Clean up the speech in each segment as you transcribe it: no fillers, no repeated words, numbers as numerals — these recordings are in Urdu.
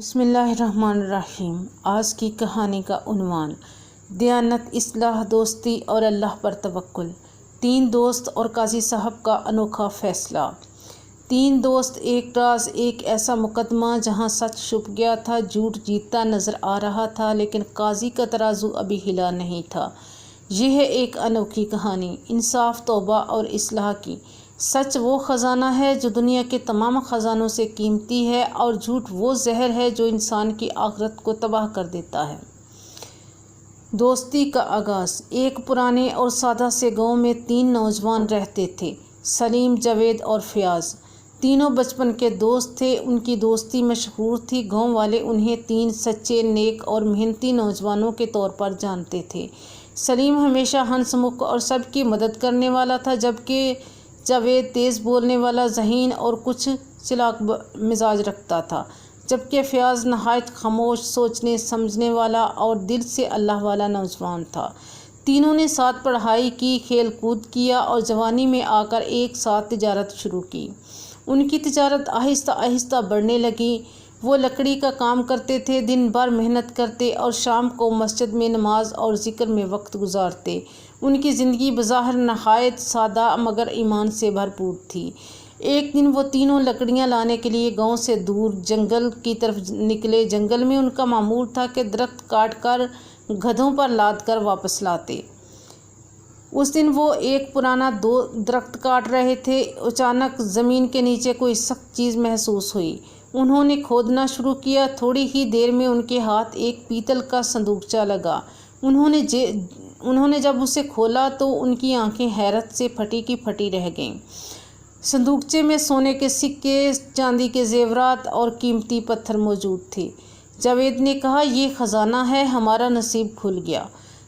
بسم اللہ الرحمن الرحیم۔ آج کی کہانی کا عنوان دیانت، اصلاح، دوستی اور اللہ پر توکل۔ تین دوست اور قاضی صاحب کا انوکھا فیصلہ۔ تین دوست، ایک راز، ایک ایسا مقدمہ جہاں سچ چھپ گیا تھا، جھوٹ جیتتا نظر آ رہا تھا، لیکن قاضی کا ترازو ابھی ہلا نہیں تھا۔ یہ ہے ایک انوکھی کہانی انصاف، توبہ اور اصلاح کی۔ سچ وہ خزانہ ہے جو دنیا کے تمام خزانوں سے قیمتی ہے، اور جھوٹ وہ زہر ہے جو انسان کی آخرت کو تباہ کر دیتا ہے۔ دوستی کا آغاز۔ ایک پرانے اور سادہ سے گاؤں میں تین نوجوان رہتے تھے، سلیم، جاوید اور فیاض۔ تینوں بچپن کے دوست تھے۔ ان کی دوستی مشہور تھی۔ گاؤں والے انہیں تین سچے، نیک اور محنتی نوجوانوں کے طور پر جانتے تھے۔ سلیم ہمیشہ ہنس مکھ اور سب کی مدد کرنے والا تھا، جبکہ جاوید تیز بولنے والا، ذہین اور کچھ چالاک مزاج رکھتا تھا، جبکہ فیاض نہایت خاموش، سوچنے سمجھنے والا اور دل سے اللہ والا نوجوان تھا۔ تینوں نے ساتھ پڑھائی کی، کھیل کود کیا اور جوانی میں آ کر ایک ساتھ تجارت شروع کی۔ ان کی تجارت آہستہ آہستہ بڑھنے لگی۔ وہ لکڑی کا کام کرتے تھے، دن بھر محنت کرتے اور شام کو مسجد میں نماز اور ذکر میں وقت گزارتے۔ ان کی زندگی بظاہر نہایت سادہ مگر ایمان سے بھرپور تھی۔ ایک دن وہ تینوں لکڑیاں لانے کے لیے گاؤں سے دور جنگل کی طرف نکلے۔ جنگل میں ان کا معمول تھا کہ درخت کاٹ کر گدھوں پر لاد کر واپس لاتے۔ اس دن وہ ایک پرانا درخت کاٹ رہے تھے۔ اچانک زمین کے نیچے کوئی سخت چیز محسوس ہوئی۔ انہوں نے کھودنا شروع کیا۔ تھوڑی ہی دیر میں ان کے ہاتھ ایک پیتل کا صندوقچہ لگا۔ انہوں نے جب اسے کھولا تو ان کی آنکھیں حیرت سے پھٹی کی پھٹی رہ گئیں۔ صندوقچے میں سونے کے سکے، چاندی کے زیورات اور قیمتی پتھر موجود تھے۔ جاوید نے کہا، یہ خزانہ ہے، ہمارا نصیب کھل گیا۔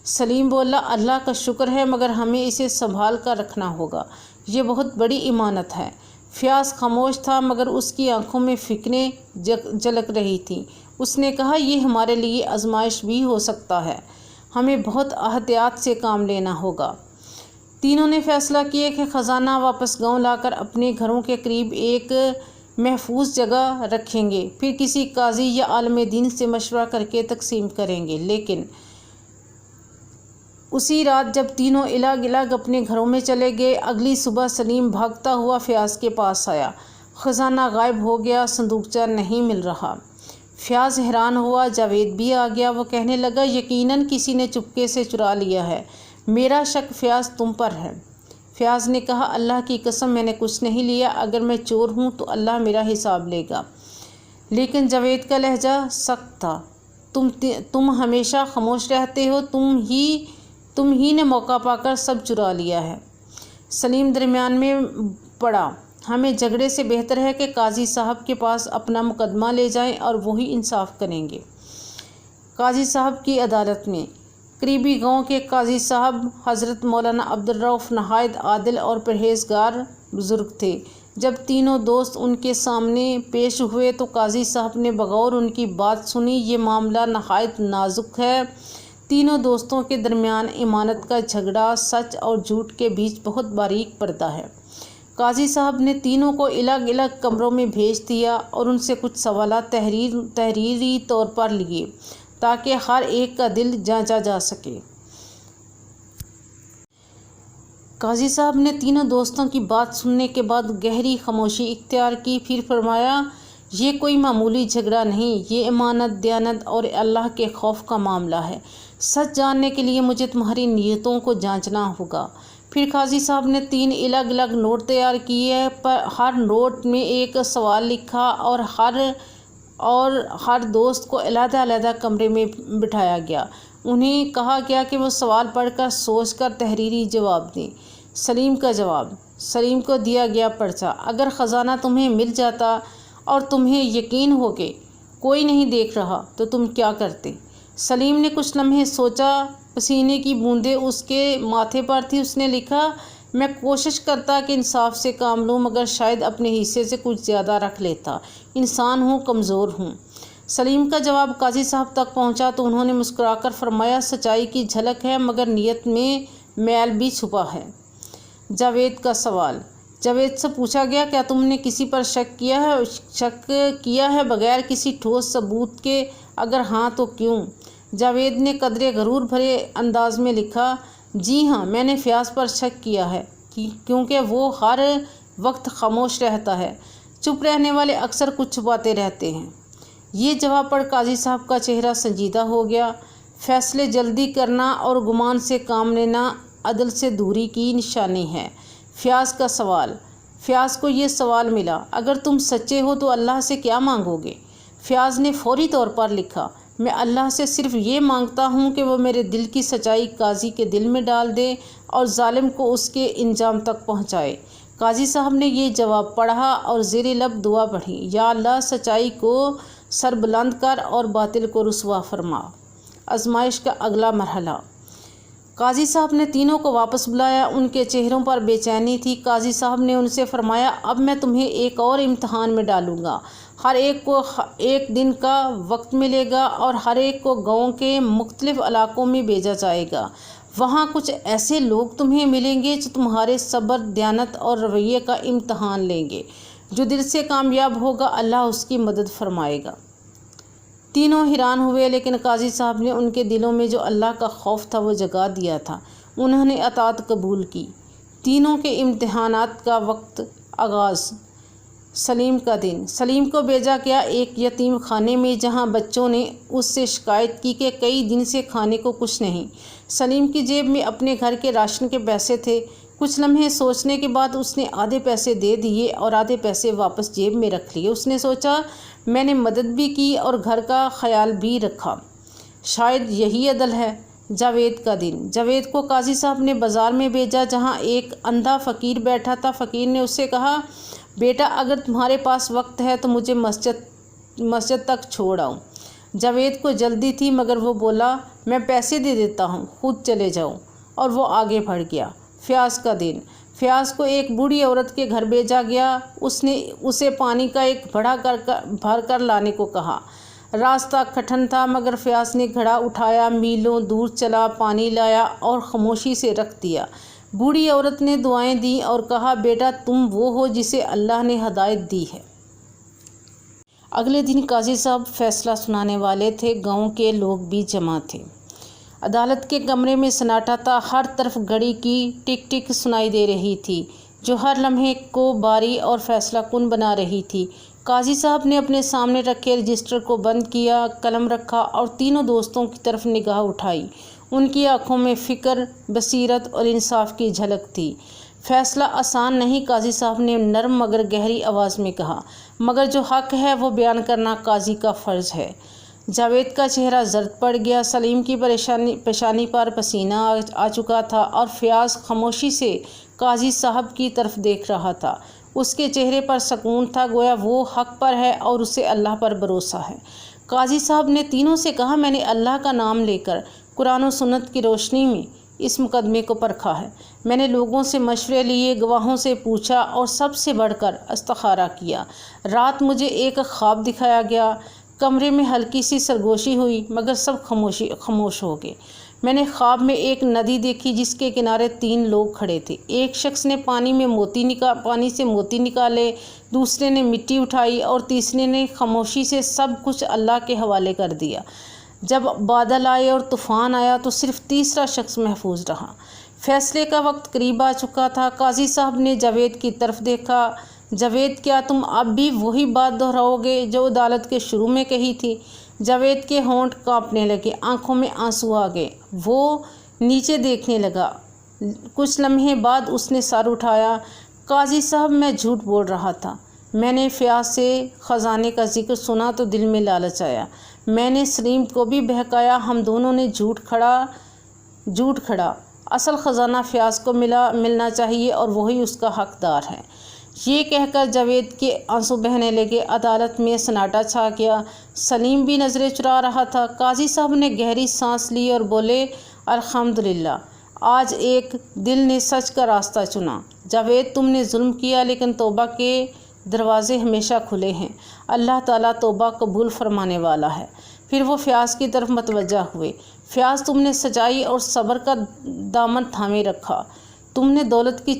سلیم بولا، اللہ کا شکر ہے، مگر ہمیں اسے سنبھال کر رکھنا ہوگا، یہ بہت بڑی امانت ہے۔ فیاض خاموش تھا، مگر اس کی آنکھوں میں فکریں جھلک رہی تھیں۔ اس نے کہا، یہ ہمارے لیے آزمائش بھی ہو سکتا ہے، ہمیں بہت احتیاط سے کام لینا ہوگا۔ تینوں نے فیصلہ کیا کہ خزانہ واپس گاؤں لا کر اپنے گھروں کے قریب ایک محفوظ جگہ رکھیں گے، پھر کسی قاضی یا عالم دین سے مشورہ کر کے تقسیم کریں گے۔ لیکن اسی رات جب تینوں الگ الگ اپنے گھروں میں چلے گئے، اگلی صبح سلیم بھاگتا ہوا فیاض کے پاس آیا۔ خزانہ غائب ہو گیا، صندوقچہ نہیں مل رہا۔ فیاض حیران ہوا، جاوید بھی آ گیا۔ وہ کہنے لگا، یقیناً کسی نے چپکے سے چرا لیا ہے، میرا شک فیاض تم پر ہے۔ فیاض نے کہا، اللہ کی قسم، میں نے کچھ نہیں لیا، اگر میں چور ہوں تو اللہ میرا حساب لے گا۔ لیکن جاوید کا لہجہ سخت تھا، تم ہمیشہ خاموش رہتے ہو، تم ہی نے موقع پا کر سب چرا لیا ہے۔ سلیم درمیان میں پڑا، ہمیں جھگڑے سے بہتر ہے کہ قاضی صاحب کے پاس اپنا مقدمہ لے جائیں اور وہی انصاف کریں گے۔ قاضی صاحب کی عدالت میں۔ قریبی گاؤں کے قاضی صاحب حضرت مولانا عبدالرؤف نہایت عادل اور پرہیزگار بزرگ تھے۔ جب تینوں دوست ان کے سامنے پیش ہوئے تو قاضی صاحب نے بغور ان کی بات سنی۔ یہ معاملہ نہایت نازک ہے۔ تینوں دوستوں کے درمیان امانت کا جھگڑا، سچ اور جھوٹ کے بیچ بہت باریک پردہ ہے۔ قاضی صاحب نے تینوں کو الگ الگ کمروں میں بھیج دیا اور ان سے کچھ سوالات تحریری طور پر لیے تاکہ ہر ایک کا دل جانچا جا سکے۔ قاضی صاحب نے تینوں دوستوں کی بات سننے کے بعد گہری خاموشی اختیار کی، پھر فرمایا، یہ کوئی معمولی جھگڑا نہیں، یہ امانت، دیانت اور اللہ کے خوف کا معاملہ ہے۔ سچ جاننے کے لیے مجھے تمہاری نیتوں کو جانچنا ہوگا۔ پھر قاضی صاحب نے تین الگ الگ نوٹ تیار کیے، ہر نوٹ میں ایک سوال لکھا اور ہر دوست کو علیحدہ علیحدہ کمرے میں بٹھایا گیا۔ انہیں کہا گیا کہ وہ سوال پڑھ کر سوچ کر تحریری جواب دیں۔ سلیم کا جواب۔ سلیم کو دیا گیا پرچہ، اگر خزانہ تمہیں مل جاتا اور تمہیں یقین ہو کہ کوئی نہیں دیکھ رہا تو تم کیا کرتے؟ سلیم نے کچھ لمحے سوچا، پسینے کی بوندیں اس کے ماتھے پر تھی۔ اس نے لکھا، میں کوشش کرتا کہ انصاف سے کام لوں، مگر شاید اپنے حصے سے کچھ زیادہ رکھ لیتا، انسان ہوں، کمزور ہوں۔ سلیم کا جواب قاضی صاحب تک پہنچا تو انہوں نے مسکرا کر فرمایا، سچائی کی جھلک ہے، مگر نیت میں میل بھی چھپا ہے۔ جاوید کا سوال۔ جاوید سے پوچھا گیا کیا تم نے کسی پر شک کیا ہے بغیر کسی ٹھوس ثبوت کے؟ اگر ہاں تو کیوں؟ جاوید نے قدرے غرور بھرے انداز میں لکھا، جی ہاں میں نے فیاض پر شک کیا ہے کیونکہ وہ ہر وقت خاموش رہتا ہے۔ چپ رہنے والے اکثر کچھ چھپاتے رہتے ہیں۔ یہ جواب پڑھ قاضی صاحب کا چہرہ سنجیدہ ہو گیا۔ فیصلے جلدی کرنا اور گمان سے کام لینا عدل سے دوری کی نشانی ہے۔ فیاض کا سوال۔ فیاض کو یہ سوال ملا، اگر تم سچے ہو تو اللہ سے کیا مانگو گے؟ فیاض نے فوری طور پر لکھا، میں اللہ سے صرف یہ مانگتا ہوں کہ وہ میرے دل کی سچائی قاضی کے دل میں ڈال دے اور ظالم کو اس کے انجام تک پہنچائے۔ قاضی صاحب نے یہ جواب پڑھا اور زیر لب دعا پڑھی، یا اللہ سچائی کو سر بلند کر اور باطل کو رسوا فرما۔ آزمائش کا اگلا مرحلہ۔ قاضی صاحب نے تینوں کو واپس بلایا۔ ان کے چہروں پر بے چینی تھی۔ قاضی صاحب نے ان سے فرمایا، اب میں تمہیں ایک اور امتحان میں ڈالوں گا۔ ہر ایک کو ایک دن کا وقت ملے گا اور ہر ایک کو گاؤں کے مختلف علاقوں میں بھیجا جائے گا۔ وہاں کچھ ایسے لوگ تمہیں ملیں گے جو تمہارے صبر، دیانت اور رویے کا امتحان لیں گے۔ جو دل سے کامیاب ہوگا اللہ اس کی مدد فرمائے گا۔ تینوں حیران ہوئے، لیکن قاضی صاحب نے ان کے دلوں میں جو اللہ کا خوف تھا وہ جگا دیا تھا۔ انہوں نے اطاعت قبول کی۔ تینوں کے امتحانات کا وقت آغاز۔ سلیم کا دن۔ سلیم کو بھیجا گیا ایک یتیم خانے میں جہاں بچوں نے اس سے شکایت کی کہ کئی دن سے کھانے کو کچھ نہیں۔ سلیم کی جیب میں اپنے گھر کے راشن کے پیسے تھے۔ کچھ لمحے سوچنے کے بعد اس نے آدھے پیسے دے دیے اور آدھے پیسے واپس جیب میں رکھ لیے۔ اس نے سوچا، میں نے مدد بھی کی اور گھر کا خیال بھی رکھا، شاید یہی عدل ہے۔ جاوید کا دن۔ جاوید کو قاضی صاحب نے بازار میں بھیجا جہاں ایک اندھا فقیر بیٹھا تھا۔ فقیر نے اس سے کہا، بیٹا اگر تمہارے پاس وقت ہے تو مجھے مسجد تک چھوڑ آؤ۔ جاوید کو جلدی تھی مگر وہ بولا، میں پیسے دے دیتا ہوں، خود چلے جاؤ، اور وہ آگے بڑھ گیا۔ فیاض کا دن۔ فیاض کو ایک بوڑھی عورت کے گھر بھیجا گیا۔ اس نے اسے پانی کا ایک گھڑا بھر کر لانے کو کہا۔ راستہ کٹھن تھا مگر فیاض نے گھڑا اٹھایا، میلوں دور چلا، پانی لایا اور خاموشی سے رکھ دیا۔ بوڑھی عورت نے دعائیں دیں اور کہا، بیٹا تم وہ ہو جسے اللہ نے ہدایت دی ہے۔ اگلے دن قاضی صاحب فیصلہ سنانے والے تھے۔ گاؤں کے لوگ بھی جمع تھے۔ عدالت کے کمرے میں سناٹا تھا۔ ہر طرف گھڑی کی ٹک ٹک سنائی دے رہی تھی جو ہر لمحے کو باری اور فیصلہ کن بنا رہی تھی۔ قاضی صاحب نے اپنے سامنے رکھے رجسٹر کو بند کیا، قلم رکھا اور تینوں دوستوں کی طرف نگاہ اٹھائی۔ ان کی آنکھوں میں فکر، بصیرت اور انصاف کی جھلک تھی۔ فیصلہ آسان نہیں، قاضی صاحب نے نرم مگر گہری آواز میں کہا، مگر جو حق ہے وہ بیان کرنا قاضی کا فرض ہے۔ جاوید کا چہرہ زرد پڑ گیا۔ سلیم کی پیشانی پر پسینہ آ چکا تھا اور فیاض خاموشی سے قاضی صاحب کی طرف دیکھ رہا تھا۔ اس کے چہرے پر سکون تھا، گویا وہ حق پر ہے اور اسے اللہ پر بھروسہ ہے۔ قاضی صاحب نے تینوں سے کہا، میں نے اللہ کا نام لے کر قرآن و سنت کی روشنی میں اس مقدمے کو پرکھا ہے۔ میں نے لوگوں سے مشورے لیے، گواہوں سے پوچھا اور سب سے بڑھ کر استخارہ کیا۔ رات مجھے ایک خواب دکھایا گیا۔ کمرے میں ہلکی سی سرگوشی ہوئی مگر سب خاموش ہو گئے۔ میں نے خواب میں ایک ندی دیکھی جس کے کنارے 3 لوگ کھڑے تھے۔ ایک شخص نے پانی سے موتی نکالے، دوسرے نے مٹی اٹھائی اور تیسرے نے خاموشی سے سب کچھ اللہ کے حوالے کر دیا۔ جب بادل آئے اور طوفان آیا تو صرف تیسرا شخص محفوظ رہا۔ فیصلے کا وقت قریب آ چکا تھا۔ قاضی صاحب نے جاوید کی طرف دیکھا۔ جاوید کیا تم اب بھی وہی بات دہراؤ گے جو عدالت کے شروع میں کہی تھی؟ جاوید کے ہونٹ کانپنے لگے، آنکھوں میں آنسو آ گئے۔ وہ نیچے دیکھنے لگا۔ کچھ لمحے بعد اس نے سر اٹھایا۔ قاضی صاحب میں جھوٹ بول رہا تھا۔ میں نے فیاض سے خزانے کا ذکر سنا تو دل میں لالچ آیا۔ میں نے سلیم کو بھی بہکایا۔ ہم دونوں نے جھوٹ کھڑا۔ اصل خزانہ فیاض کو ملنا چاہیے اور وہی اس کا حقدار ہے۔ یہ کہہ کر جاوید کے آنسو بہنے لگے۔ عدالت میں سناٹا چھا گیا۔ سلیم بھی نظریں چرا رہا تھا۔ قاضی صاحب نے گہری سانس لی اور بولے، الحمدللہ، آج ایک دل نے سچ کا راستہ چنا۔ جاوید تم نے ظلم کیا لیکن توبہ کے دروازے ہمیشہ کھلے ہیں۔ اللہ تعالیٰ توبہ قبول فرمانے والا ہے۔ پھر وہ فیاض کی طرف متوجہ ہوئے۔ فیاض تم نے سچائی اور صبر کا دامن تھامے رکھا۔ تم نے دولت کی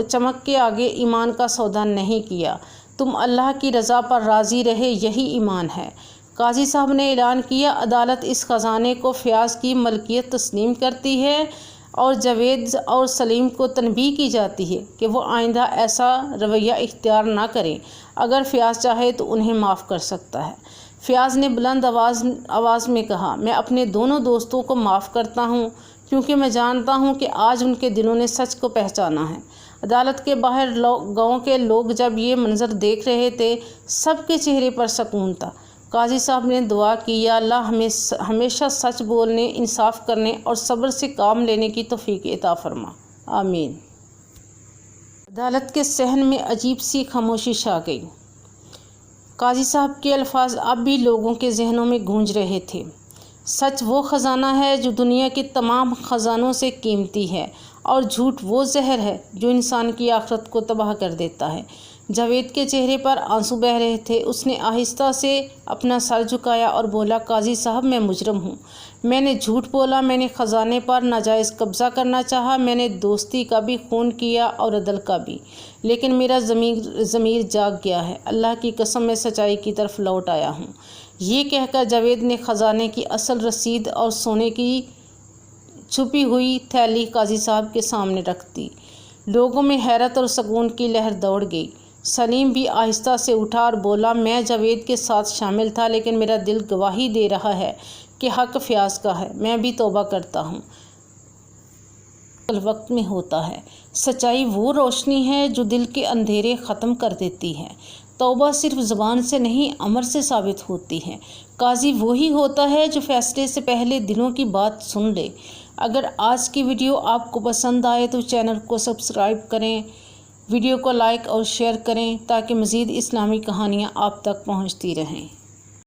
چمک کے آگے ایمان کا سودا نہیں کیا، تم اللہ کی رضا پر راضی رہے، یہی ایمان ہے۔ قاضی صاحب نے اعلان کیا، عدالت اس خزانے کو فیاض کی ملکیت تسلیم کرتی ہے اور جاوید اور سلیم کو تنبیہ کی جاتی ہے کہ وہ آئندہ ایسا رویہ اختیار نہ کریں۔ اگر فیاض چاہے تو انہیں معاف کر سکتا ہے۔ فیاض نے بلند آواز میں کہا، میں اپنے دونوں دوستوں کو معاف کرتا ہوں کیونکہ میں جانتا ہوں کہ آج ان کے دلوں نے سچ کو پہچانا ہے۔ عدالت کے باہر گاؤں کے لوگ جب یہ منظر دیکھ رہے تھے، سب کے چہرے پر سکون تھا۔ قاضی صاحب نے دعا کی، یا اللہ ہمیشہ سچ بولنے، انصاف کرنے اور صبر سے کام لینے کی توفیق عطا فرما، آمین۔ عدالت کے صحن میں عجیب سی خاموشی چھا گئی۔ قاضی صاحب کے الفاظ اب بھی لوگوں کے ذہنوں میں گونج رہے تھے۔ سچ وہ خزانہ ہے جو دنیا کے تمام خزانوں سے قیمتی ہے، اور جھوٹ وہ زہر ہے جو انسان کی آخرت کو تباہ کر دیتا ہے۔ جاوید کے چہرے پر آنسو بہہ رہے تھے۔ اس نے آہستہ سے اپنا سر جھکایا اور بولا، قاضی صاحب میں مجرم ہوں، میں نے جھوٹ بولا، میں نے خزانے پر ناجائز قبضہ کرنا چاہا، میں نے دوستی کا بھی خون کیا اور عدل کا بھی، لیکن میرا ضمیر جاگ گیا ہے، اللہ کی قسم میں سچائی کی طرف لوٹ آیا ہوں۔ یہ کہہ کر جاوید نے خزانے کی اصل رسید اور سونے کی چھپی ہوئی تھیلی قاضی صاحب کے سامنے رکھ دی۔ لوگوں میں حیرت اور سکون کی لہر دوڑ گئی۔ سلیم بھی آہستہ سے اٹھا اور بولا، میں جاوید کے ساتھ شامل تھا، لیکن میرا دل گواہی دے رہا ہے کہ حق فیاض کا ہے، میں بھی توبہ کرتا ہوں۔ وقت میں ہوتا ہے۔ سچائی وہ روشنی ہے جو دل کے اندھیرے ختم کر دیتی ہے۔ توبہ صرف زبان سے نہیں، عمل سے ثابت ہوتی ہے۔ قاضی وہی ہوتا ہے جو فیصلے سے پہلے دلوں کی بات سن لے۔ اگر آج کی ویڈیو آپ کو پسند آئے تو چینل کو سبسکرائب کریں، ویڈیو کو لائک اور شیئر کریں تاکہ مزید اسلامی کہانیاں آپ تک پہنچتی رہیں۔